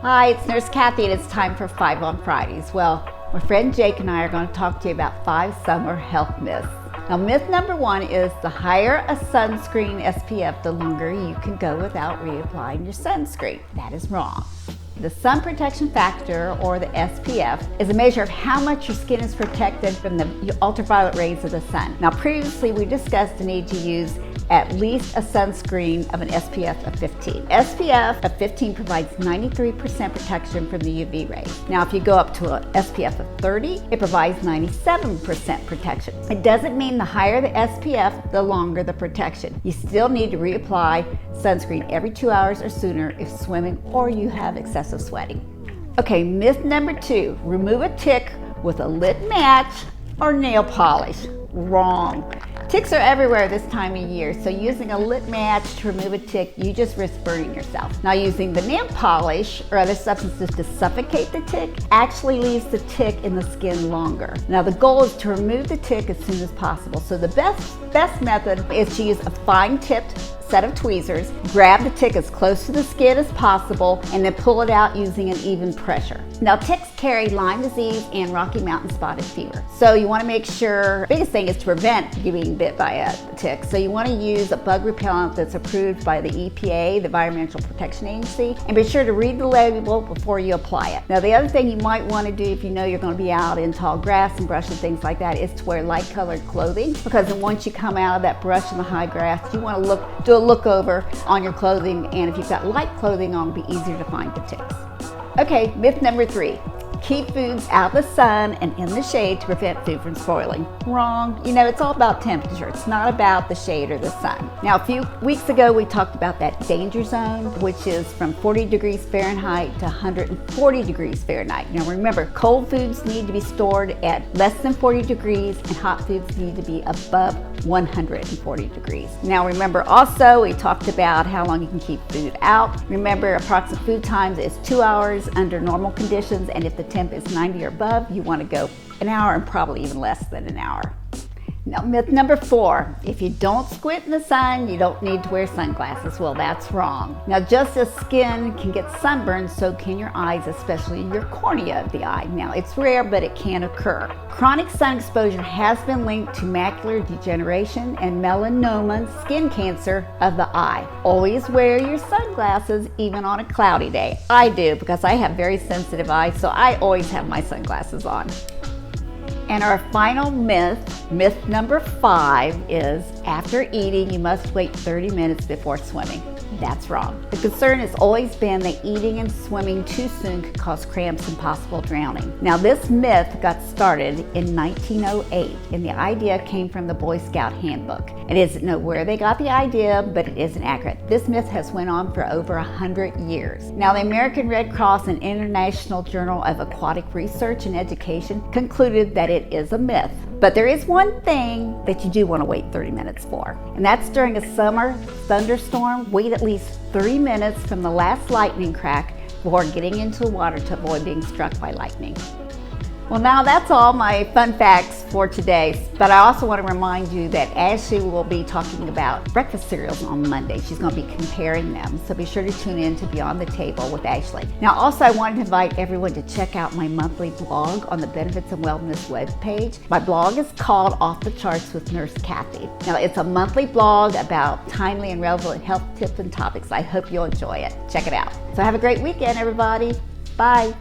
Hi, it's Nurse Cathy, and it's time for 5 on Fridays. Well, my friend Jake and I are going to talk to you about 5 summer health myths. Now, myth number 1 is the higher a sunscreen SPF, the longer you can go without reapplying your sunscreen. That is wrong. The sun protection factor, or the SPF, is a measure of how much your skin is protected from the ultraviolet rays of the sun. Now, previously we discussed the need to use at least a sunscreen of an SPF of 15. SPF of 15 provides 93% protection from the UV rays. Now, if you go up to an SPF of 30, it provides 97% protection. It doesn't mean the higher the SPF, the longer the protection. You still need to reapply sunscreen every 2 hours or sooner if swimming or you have excessive sweating. Okay, myth number 2, remove a tick with a lit match or nail polish. Wrong. Ticks are everywhere this time of year, so using a lit match to remove a tick, you just risk burning yourself. Now, using the nail polish or other substances to suffocate the tick actually leaves the tick in the skin longer. Now, the goal is to remove the tick as soon as possible, so the best method is to use a fine-tipped set of tweezers, grab the tick as close to the skin as possible, and then pull it out using an even pressure. Now, ticks carry Lyme disease and Rocky Mountain spotted fever. So you want to make sure, biggest thing is to prevent you being bit by a tick. So you want to use a bug repellent that's approved by the EPA, the Environmental Protection Agency, and be sure to read the label before you apply it. Now, the other thing you might want to do if you know you're going to be out in tall grass and brush and things like that is to wear light colored clothing, because then once you come out of that brush in the high grass, you want to do a look over on your clothing, and if you've got light clothing on, it'll be easier to find the ticks. Okay, myth number 3. Keep foods out of the sun and in the shade to prevent food from spoiling. Wrong. You know, it's all about temperature. It's not about the shade or the sun. Now, a few weeks ago, we talked about that danger zone, which is from 40 degrees Fahrenheit to 140 degrees Fahrenheit. Now, remember, cold foods need to be stored at less than 40 degrees and hot foods need to be above 140 degrees. Now, remember also, we talked about how long you can keep food out. Remember, approximate food times is 2 hours under normal conditions, and if the temp is 90 or above, you want to go an hour and probably even less than an hour. Now, myth number 4, if you don't squint in the sun, you don't need to wear sunglasses. Well, that's wrong. Now, just as skin can get sunburned, so can your eyes, especially your cornea of the eye. Now, it's rare, but it can occur. Chronic sun exposure has been linked to macular degeneration and melanoma, skin cancer of the eye. Always wear your sunglasses, even on a cloudy day. I do, because I have very sensitive eyes, so I always have my sunglasses on. And our final myth number 5, is after eating, you must wait 30 minutes before swimming. That's wrong. The concern has always been that eating and swimming too soon could cause cramps and possible drowning. Now, this myth got started in 1908, and the idea came from the Boy Scout handbook. It doesn't know where they got the idea, but it isn't accurate. This myth has went on for over 100 years. Now, the American Red Cross and International Journal of Aquatic Research and Education concluded that it is a myth. But there is one thing that you do want to wait 30 minutes for, and that's during a summer thunderstorm. Wait at least 3 minutes from the last lightning crack before getting into the water to avoid being struck by lightning. Well, now that's all my fun facts for today, but I also want to remind you that Ashley will be talking about breakfast cereals on Monday. She's going to be comparing them, so be sure to tune in to Beyond the Table with Ashley. Now, also, I wanted to invite everyone to check out my monthly blog on the Benefits and Wellness webpage. My blog is called Off the Charts with Nurse Cathy. Now, it's a monthly blog about timely and relevant health tips and topics. I hope you'll enjoy it. Check it out. So have a great weekend, everybody. Bye.